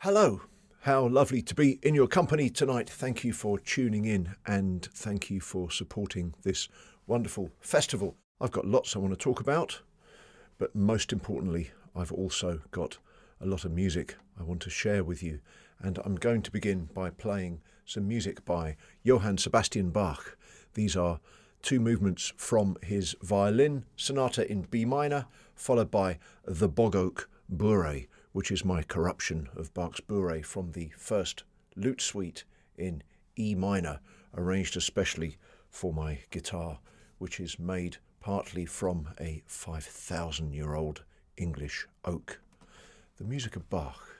Hello, how lovely to be in your company tonight. Thank you for tuning in and thank you for supporting this wonderful festival. I've got lots I want to talk about, but most importantly, I've also got a lot of music I want to share with you. And I'm going to begin by playing some music by Johann Sebastian Bach. These are two movements from his violin sonata in B minor, followed by the Bog Oak Bourrée, which is my corruption of Bach's Bourrée from the first lute suite in E minor, arranged especially for my guitar, which is made partly from a 5,000-year-old English oak. The music of Bach.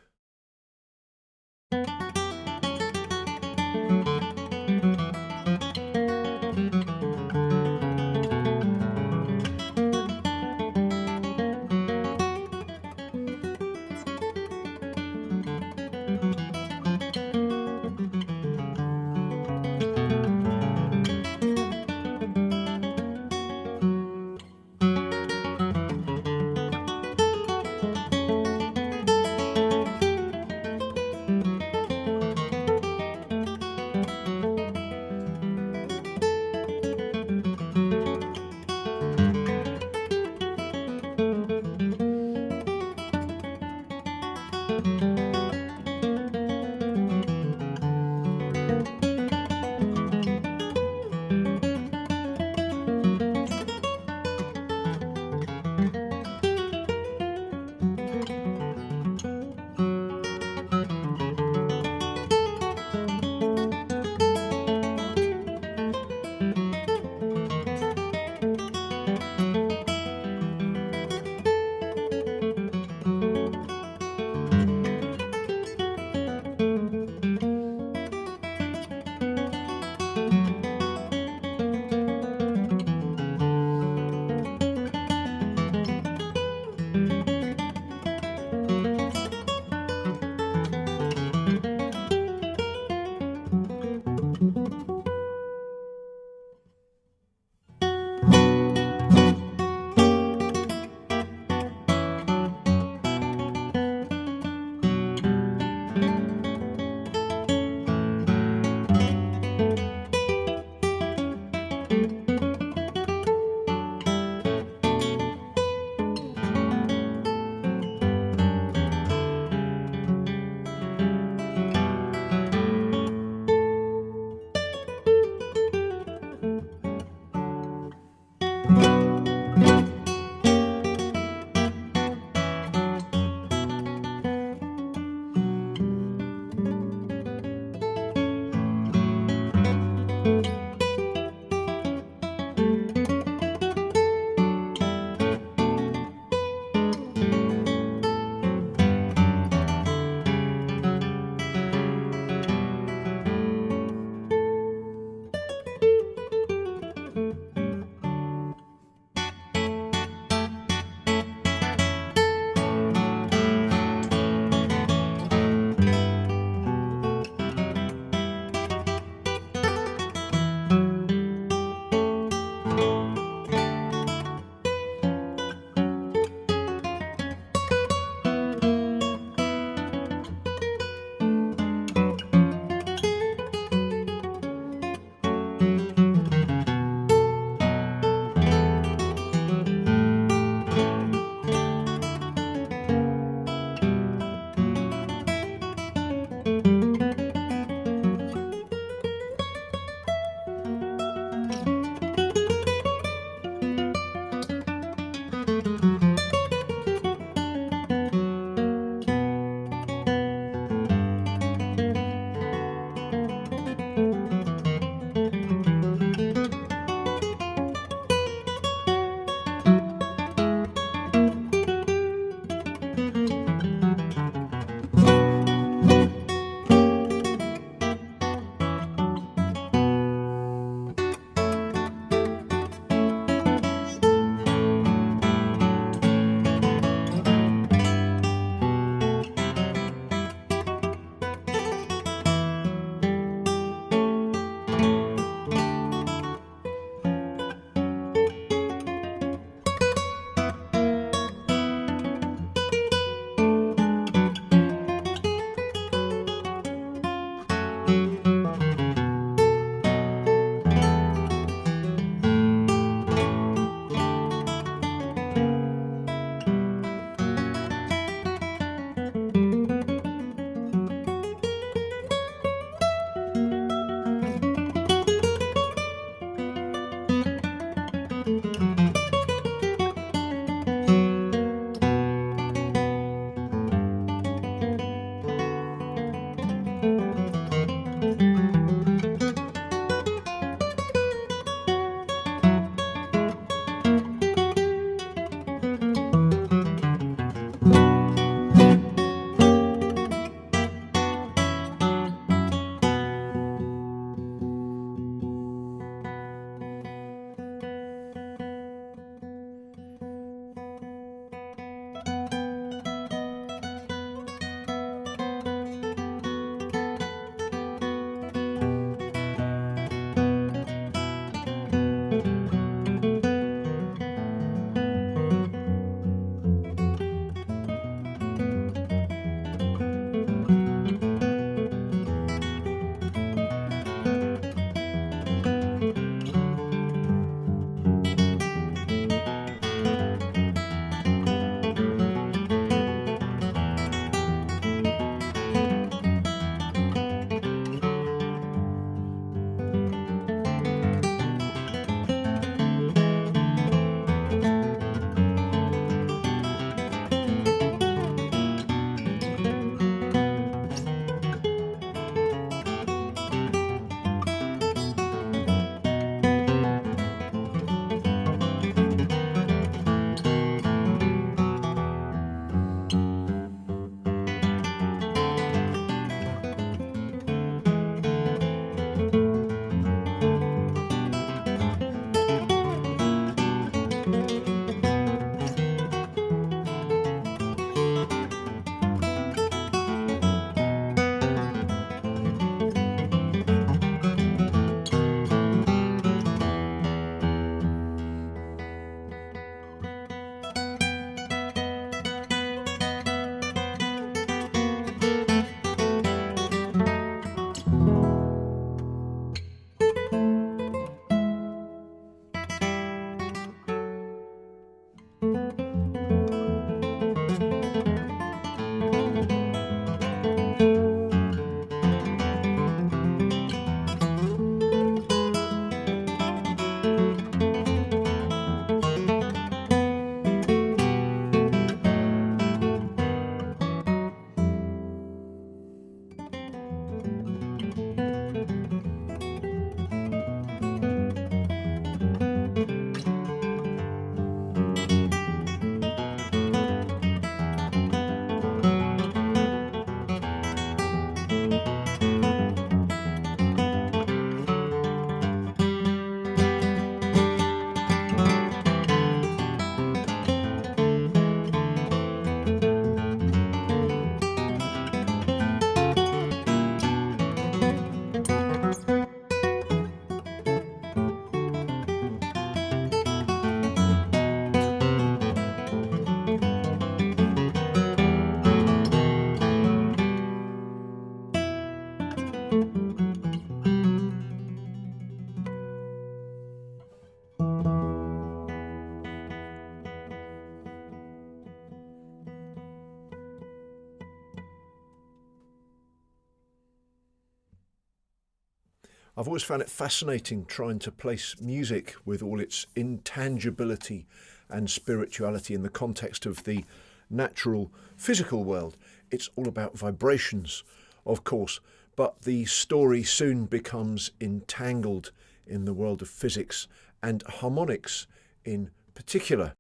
I've always found it fascinating trying to place music with all its intangibility and spirituality in the context of the natural physical world. It's all about vibrations, of course, but the story soon becomes entangled in the world of physics and harmonics in particular.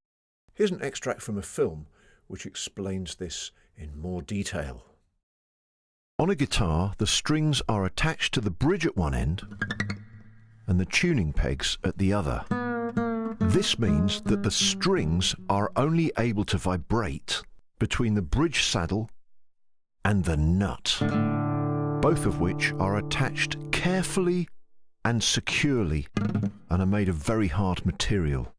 Here's an extract from a film which explains this in more detail. On a guitar, the strings are attached to the bridge at one end and the tuning pegs at the other. This means that the strings are only able to vibrate between the bridge saddle and the nut, both of which are attached carefully and securely and are made of very hard material.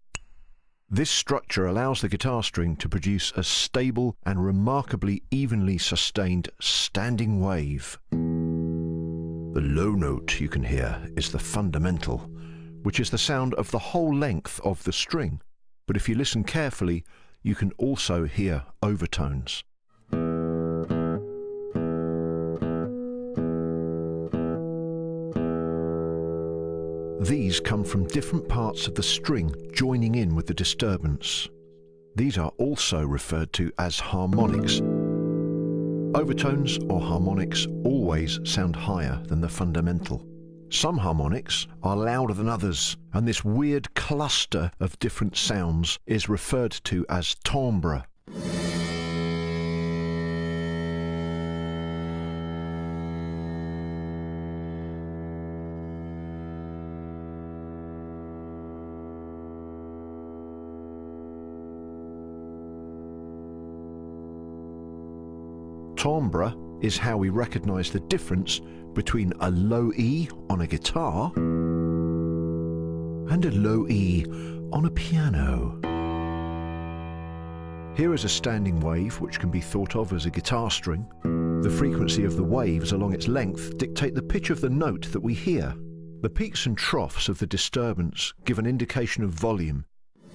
This structure allows the guitar string to produce a stable and remarkably evenly sustained standing wave. The low note you can hear is the fundamental, which is the sound of the whole length of the string. But if you listen carefully, you can also hear overtones. These come from different parts of the string joining in with the disturbance. These are also referred to as harmonics. Overtones or harmonics always sound higher than the fundamental. Some harmonics are louder than others, and this weird cluster of different sounds is referred to as timbre. Timbre is how we recognise the difference between a low E on a guitar and a low E on a piano. Here is a standing wave which can be thought of as a guitar string. The frequency of the waves along its length dictate the pitch of the note that we hear. The peaks and troughs of the disturbance give an indication of volume.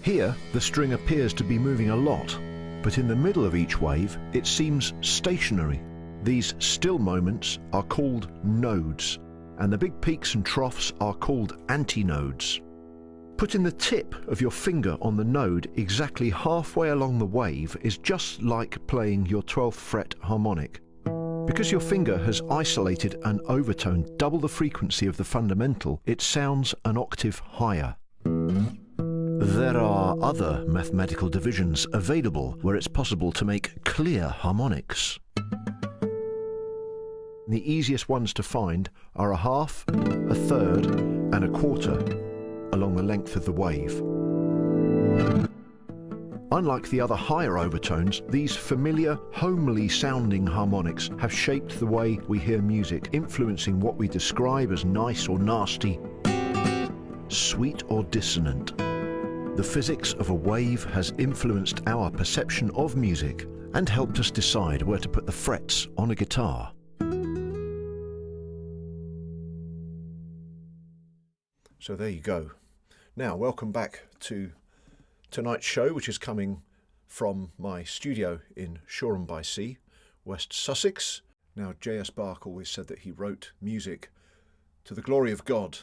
Here, the string appears to be moving a lot, but in the middle of each wave, it seems stationary. These still moments are called nodes, and the big peaks and troughs are called antinodes. Putting the tip of your finger on the node exactly halfway along the wave is just like playing your 12th fret harmonic. Because your finger has isolated an overtone double the frequency of the fundamental, it sounds an octave higher. There are other mathematical divisions available where it's possible to make clear harmonics. The easiest ones to find are a half, a third, and a quarter along the length of the wave. Unlike the other higher overtones, these familiar, homely sounding harmonics have shaped the way we hear music, influencing what we describe as nice or nasty, sweet or dissonant. The physics of a wave has influenced our perception of music and helped us decide where to put the frets on a guitar. So there you go. Now, welcome back to tonight's show, which is coming from my studio in Shoreham-by-Sea, West Sussex. Now, J.S. Bach always said that he wrote music to the glory of God,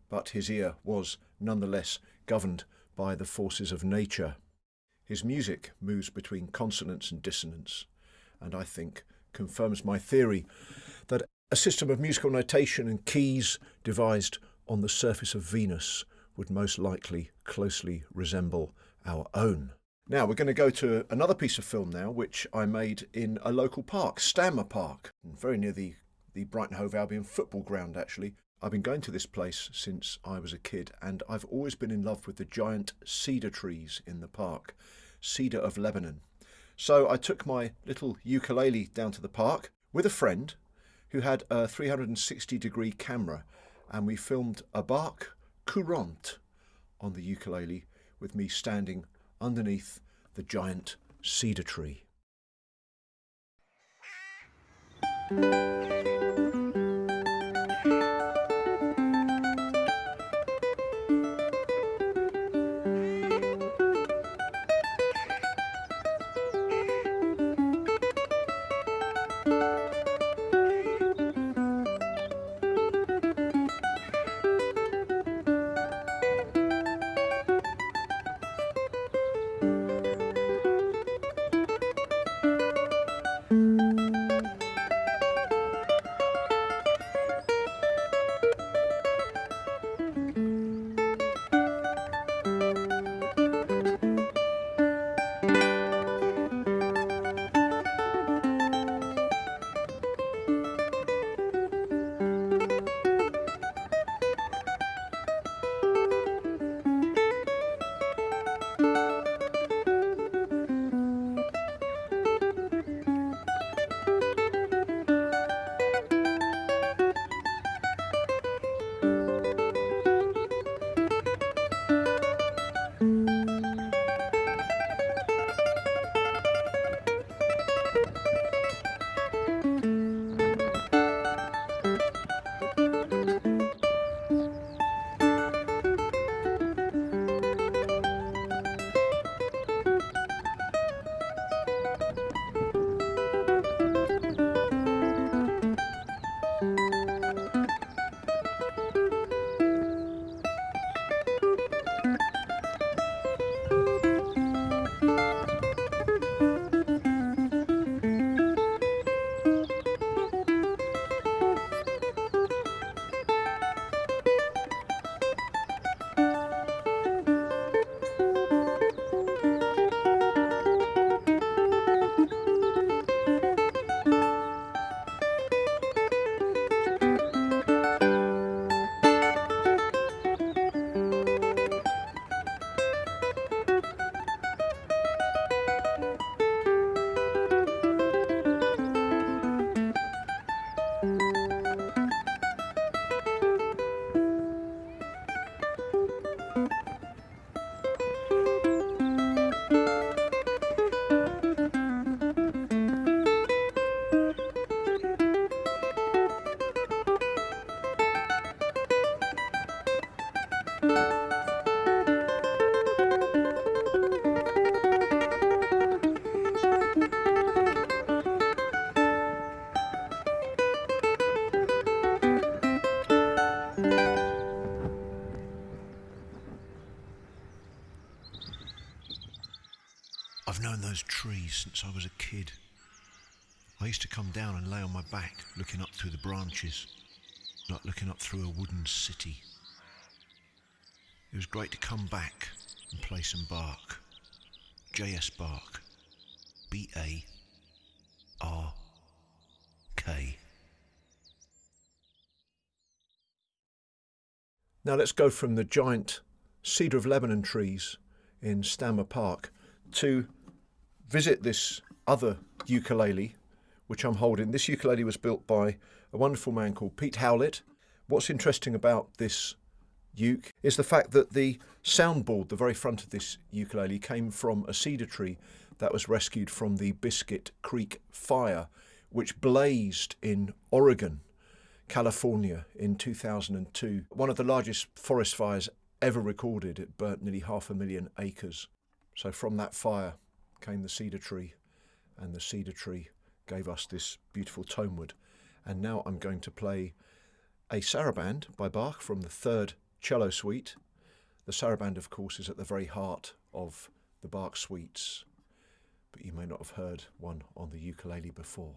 but his ear was nonetheless governed by the forces of nature. His music moves between consonance and dissonance, and I think confirms my theory that a system of musical notation and keys devised on the surface of Venus would most likely closely resemble our own. Now we're going to go to another piece of film now, which I made in a local park, Stanmer Park, very near the Brighton Hove Albion football ground actually. I've been going to this place since I was a kid, and I've always been in love with the giant cedar trees in the park, Cedar of Lebanon. So I took my little ukulele down to the park with a friend who had a 360-degree camera, and we filmed a bark courant on the ukulele with me standing underneath the giant cedar tree. I've known those trees since I was a kid. I used to come down and lay on my back, looking up through the branches, like looking up through a wooden city. It was great to come back and play some bark. J.S. Bark. B-A-R-K. Now let's go from the giant cedar of Lebanon trees in Stanmer Park to visit this other ukulele which I'm holding. This ukulele was built by a wonderful man called Pete Howlett. What's interesting about this uke is the fact that the soundboard, the very front of this ukulele, came from a cedar tree that was rescued from the Biscuit Creek fire, which blazed in Oregon, California in 2002. One of the largest forest fires ever recorded. It burnt nearly 500,000 acres. So from that fire came the cedar tree, and the cedar tree gave us this beautiful tonewood. And now I'm going to play a saraband by Bach from the third cello suite. The saraband, of course, is at the very heart of the Bach suites, but you may not have heard one on the ukulele before.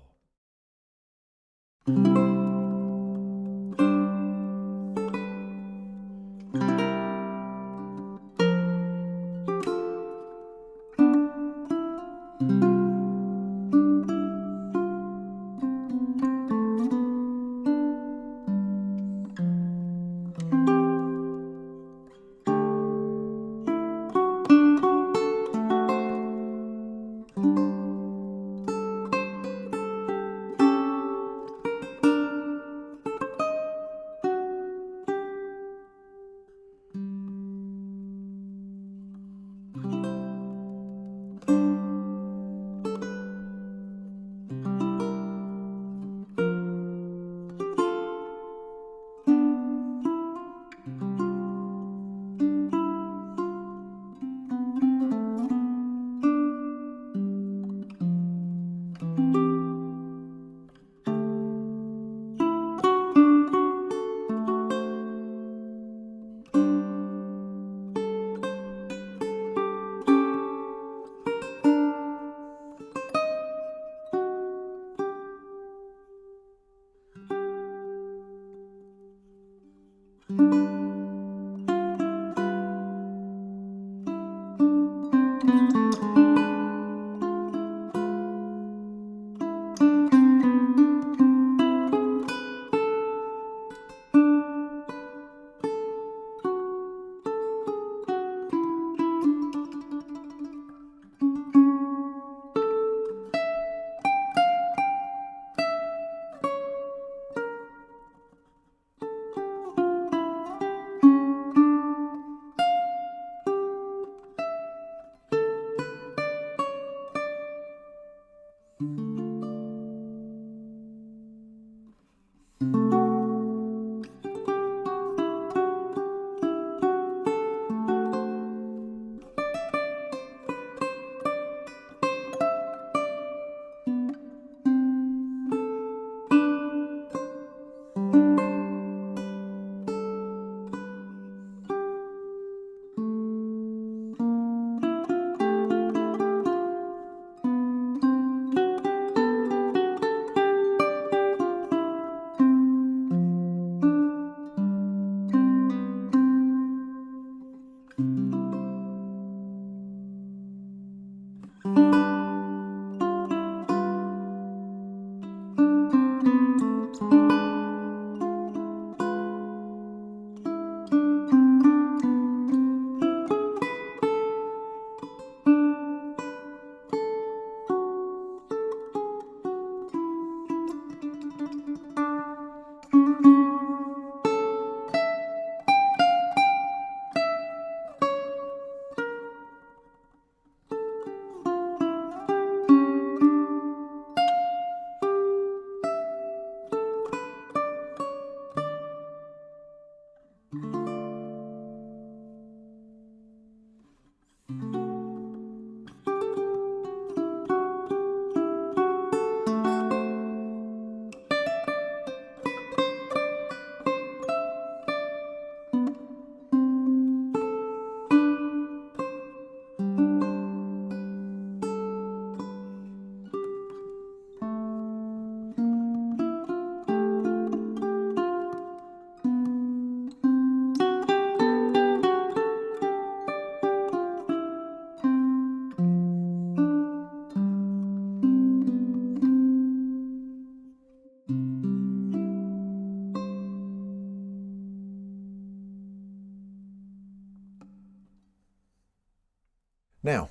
Now,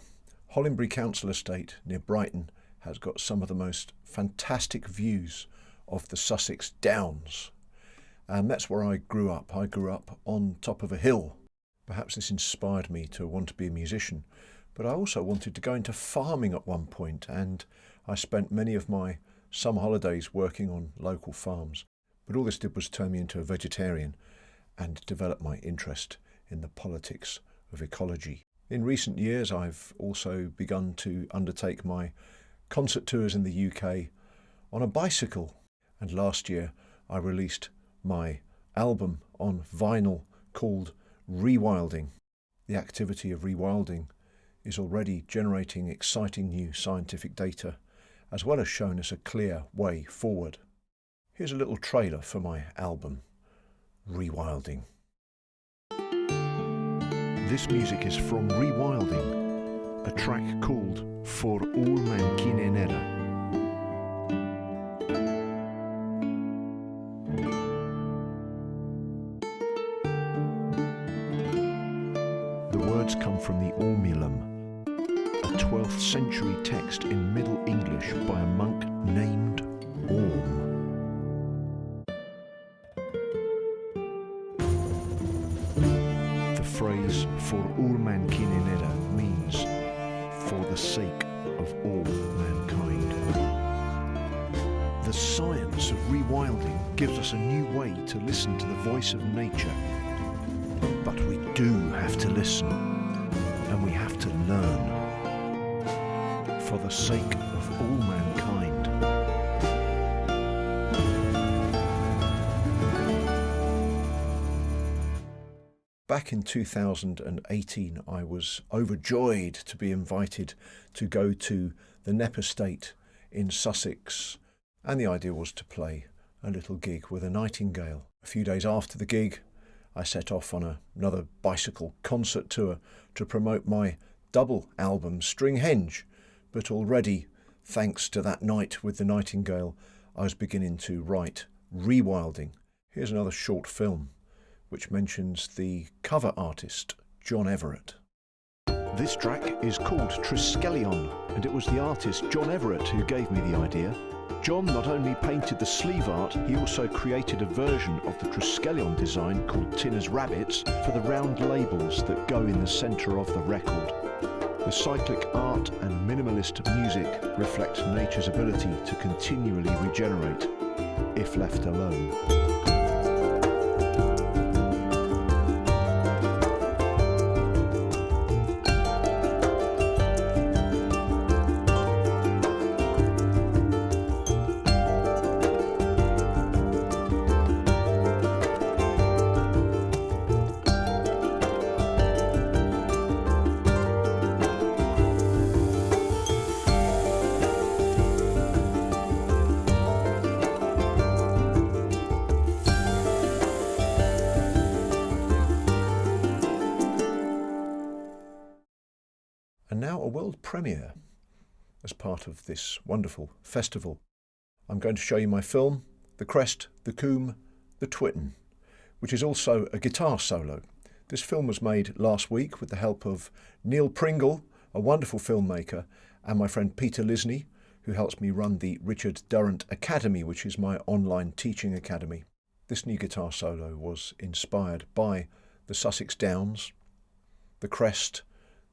Hollingbury Council Estate near Brighton has got some of the most fantastic views of the Sussex Downs. And that's where I grew up. I grew up on top of a hill. Perhaps this inspired me to want to be a musician, but I also wanted to go into farming at one point, and I spent many of my summer holidays working on local farms. But all this did was turn me into a vegetarian and develop my interest in the politics of ecology. In recent years, I've also begun to undertake my concert tours in the UK on a bicycle, and last year I released my album on vinyl called Rewilding. The activity of rewilding is already generating exciting new scientific data, as well as showing us a clear way forward. Here's a little trailer for my album, Rewilding. This music is from Rewilding, a track called For All Mankinenera. The words come from the Ormulum, a 12th century text in Middle English by a monk named Orm. The phrase "for all mankinenera" means for the sake of all mankind. The science of rewilding gives us a new way to listen to the voice of nature. But we do have to listen, and we have to learn. For the sake of all mankind. Back in 2018, I was overjoyed to be invited to go to the Knepp Estate in Sussex, and the idea was to play a little gig with a nightingale. A few days after the gig, I set off on another bicycle concert tour to promote my double album, Stringhenge, but already, thanks to that night with the nightingale, I was beginning to write Rewilding. Here's another short film which mentions the cover artist, John Everett. This track is called Triskelion, and it was the artist John Everett who gave me the idea. John not only painted the sleeve art, he also created a version of the Triskelion design called Tinner's Rabbits for the round labels that go in the centre of the record. The cyclic art and minimalist music reflect nature's ability to continually regenerate, if left alone. And now a world premiere as part of this wonderful festival. I'm going to show you my film, The Crest, the Coombe, the Twitten, which is also a guitar solo. This film was made last week with the help of Neil Pringle, a wonderful filmmaker, and my friend Peter Lisney, who helps me run the Richard Durrant Academy, which is my online teaching academy. This new guitar solo was inspired by the Sussex Downs, the Crest,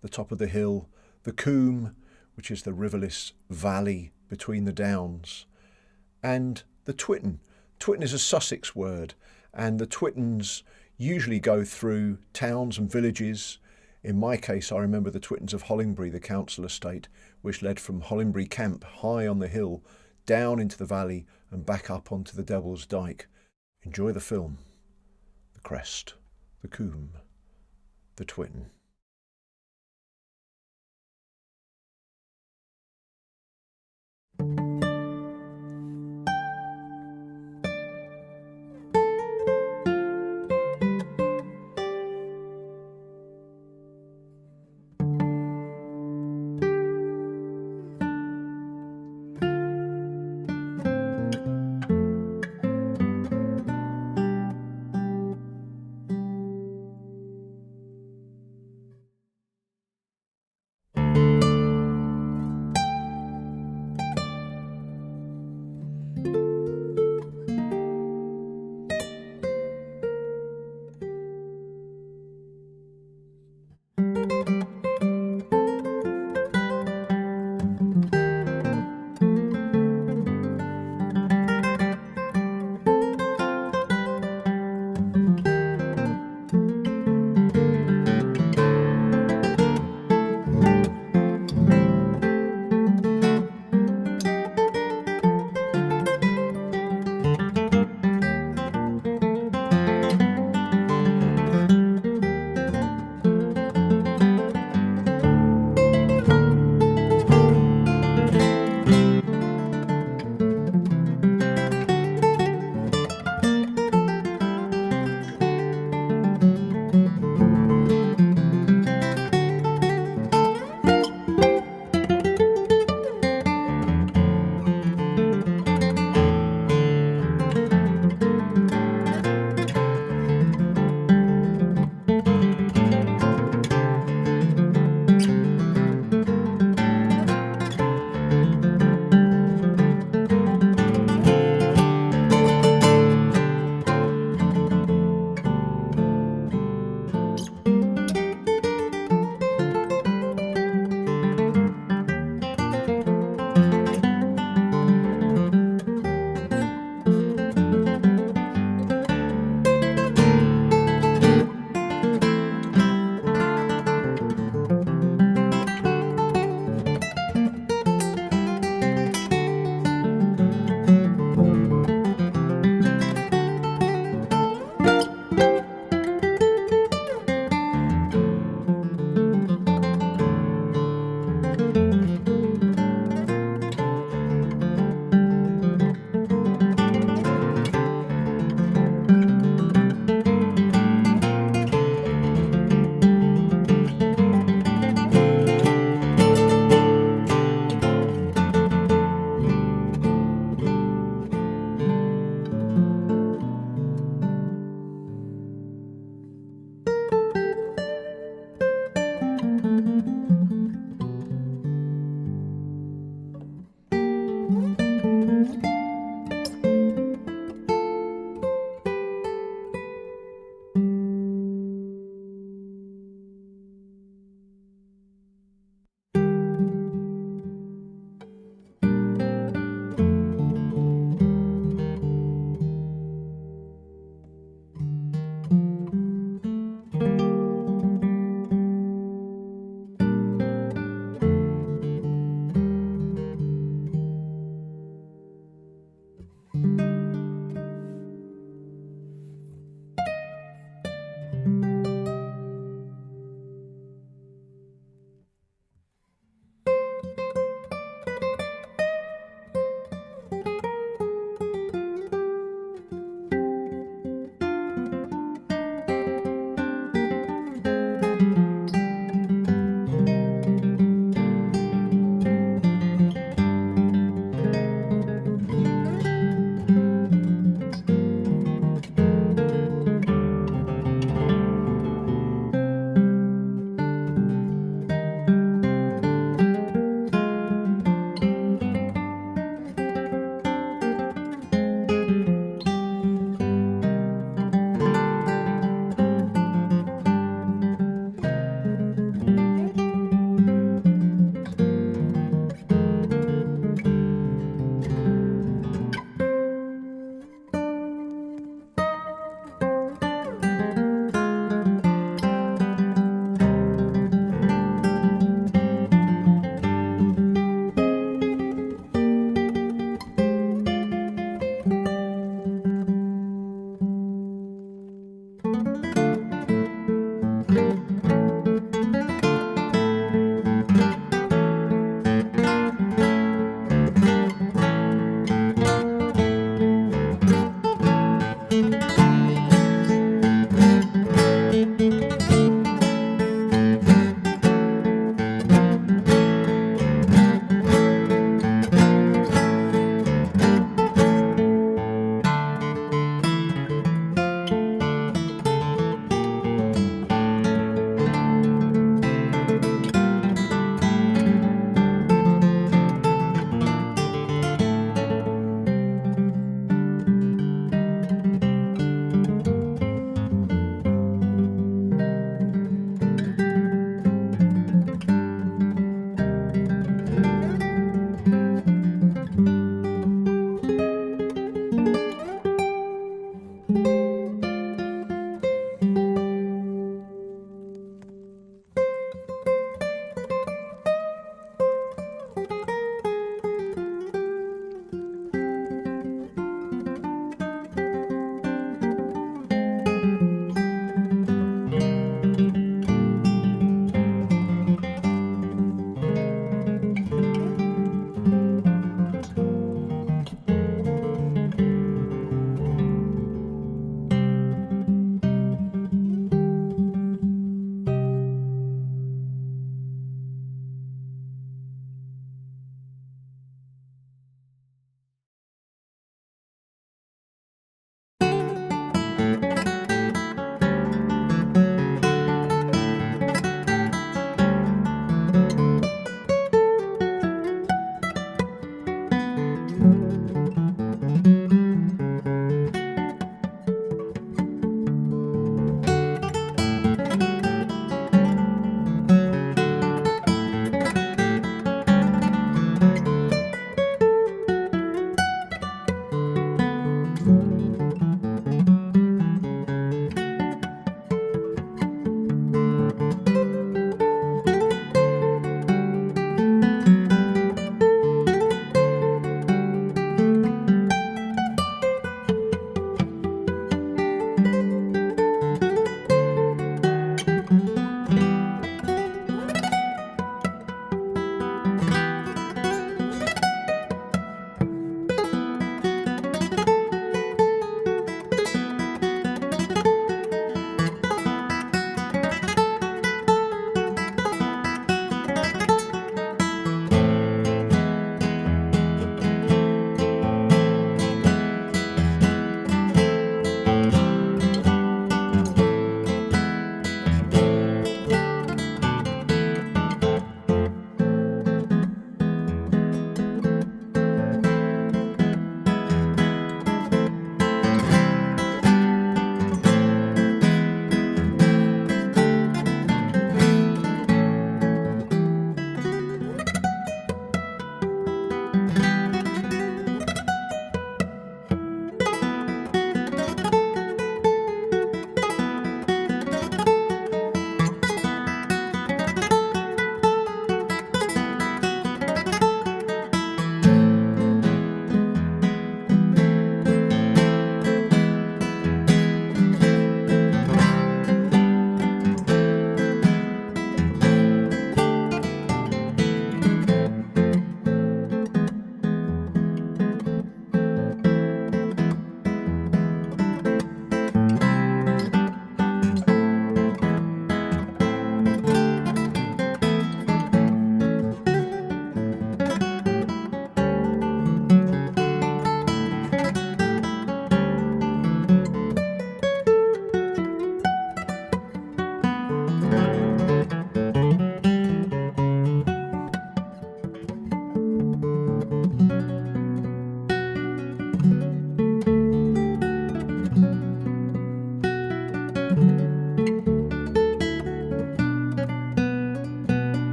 the top of the hill, the Coombe, which is the riverless valley between the downs, and the Twitten. Twitten is a Sussex word, and the Twittens usually go through towns and villages. In my case, I remember the Twittens of Hollingbury, the council estate, which led from Hollingbury Camp high on the hill, down into the valley and back up onto the Devil's Dyke. Enjoy the film. The Crest, the Coombe, the Twitten.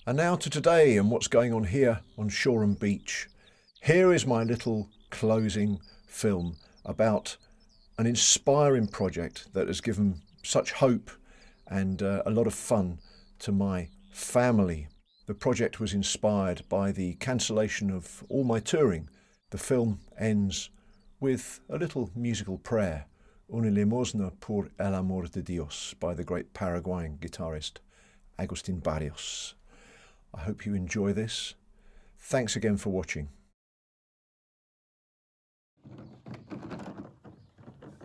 And now to today and what's going on here on Shoreham Beach. Here is my little closing film about an inspiring project that has given such hope and a lot of fun to my family. The project was inspired by the cancellation of all my touring. The film ends with a little musical prayer, Una limosna por el amor de Dios, by the great Paraguayan guitarist Agustin Barrios. I hope you enjoy this. Thanks again for watching.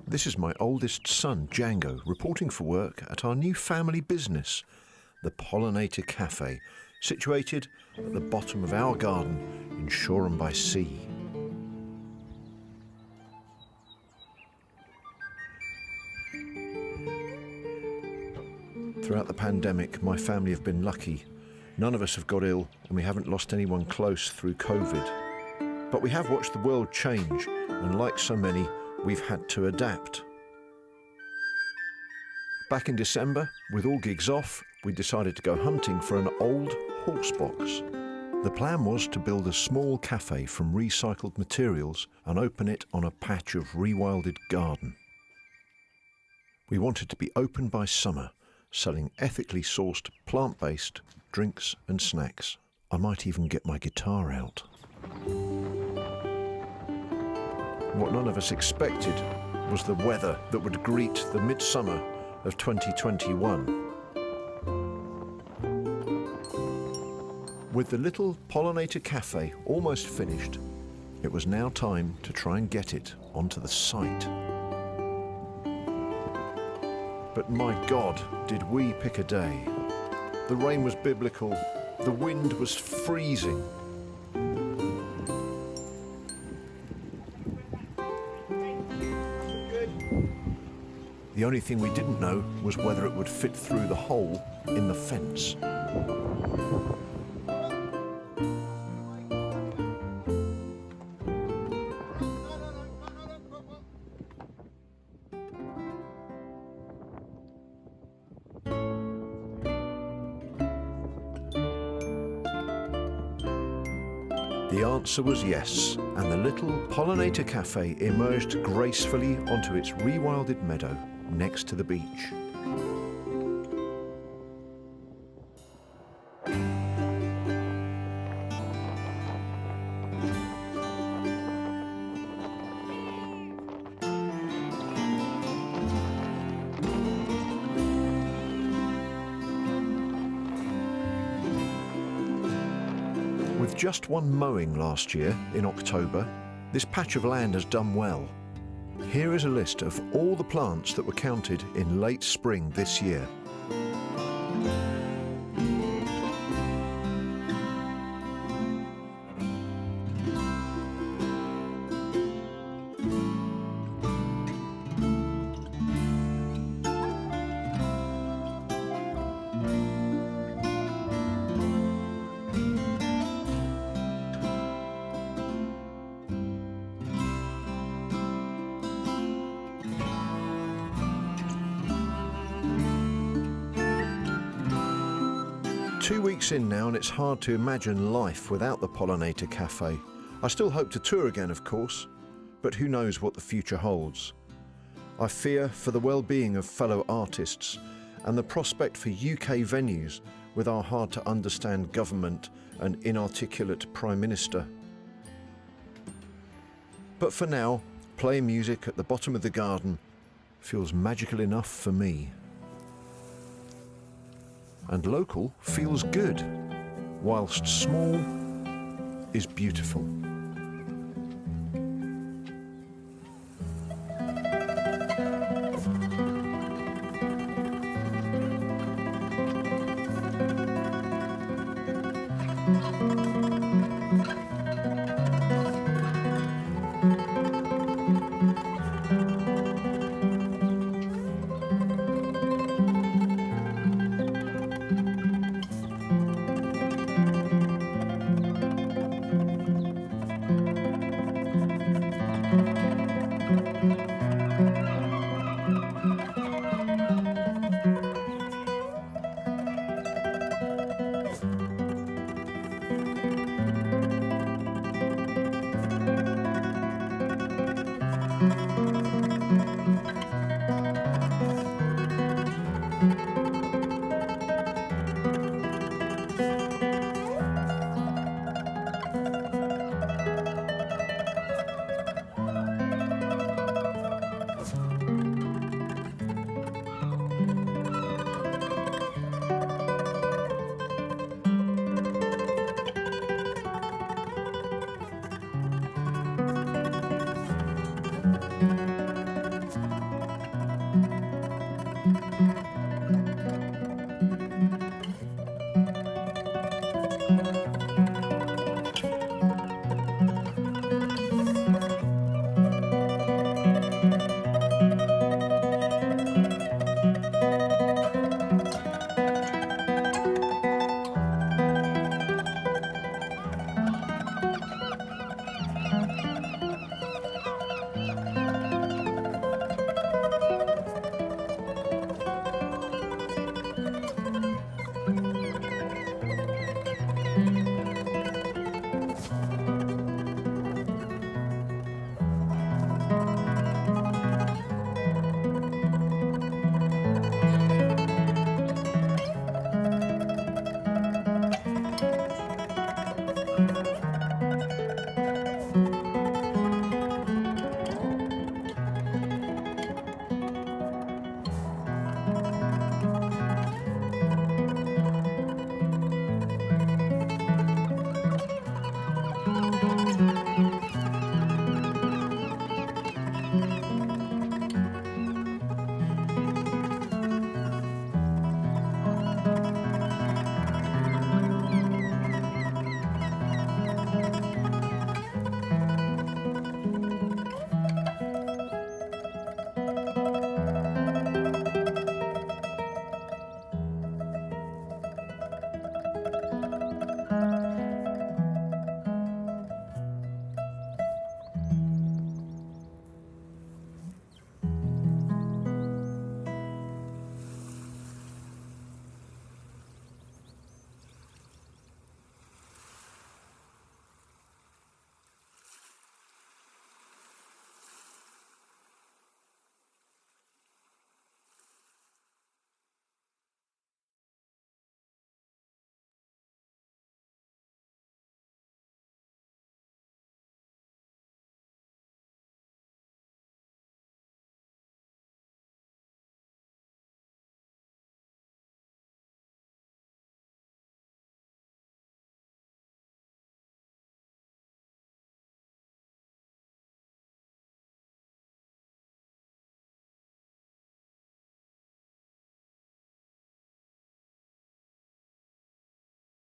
This is my oldest son, Django, reporting for work at our new family business, the Pollinator Cafe, situated at the bottom of our garden in Shoreham by Sea. Throughout the pandemic, my family have been lucky. None of us have got ill, and we haven't lost anyone close through COVID. But we have watched the world change, and like so many, we've had to adapt. Back in December, with all gigs off, we decided to go hunting for an old horse box. The plan was to build a small cafe from recycled materials and open it on a patch of rewilded garden. We wanted to be open by summer, selling ethically sourced plant-based drinks and snacks. I might even get my guitar out. What none of us expected was the weather that would greet the midsummer of 2021. With the little Pollinator Cafe almost finished, it was now time to try and get it onto the site. But my God, did we pick a day. The rain was biblical, the wind was freezing. The only thing we didn't know was whether it would fit through the hole in the fence. The answer was yes, and the little Pollinator Cafe emerged gracefully onto its rewilded meadow next to the beach. 'With just one mowing last year, in October, this patch of land has done well. Here is a list of all the plants that were counted in late spring this year. Two weeks in now, and it's hard to imagine life without the Pollinator Cafe. I still hope to tour again, of course, but who knows what the future holds. I fear for the well-being of fellow artists and the prospect for UK venues with our hard-to-understand government and inarticulate Prime Minister. But for now, playing music at the bottom of the garden feels magical enough for me. And local feels good, whilst small is beautiful.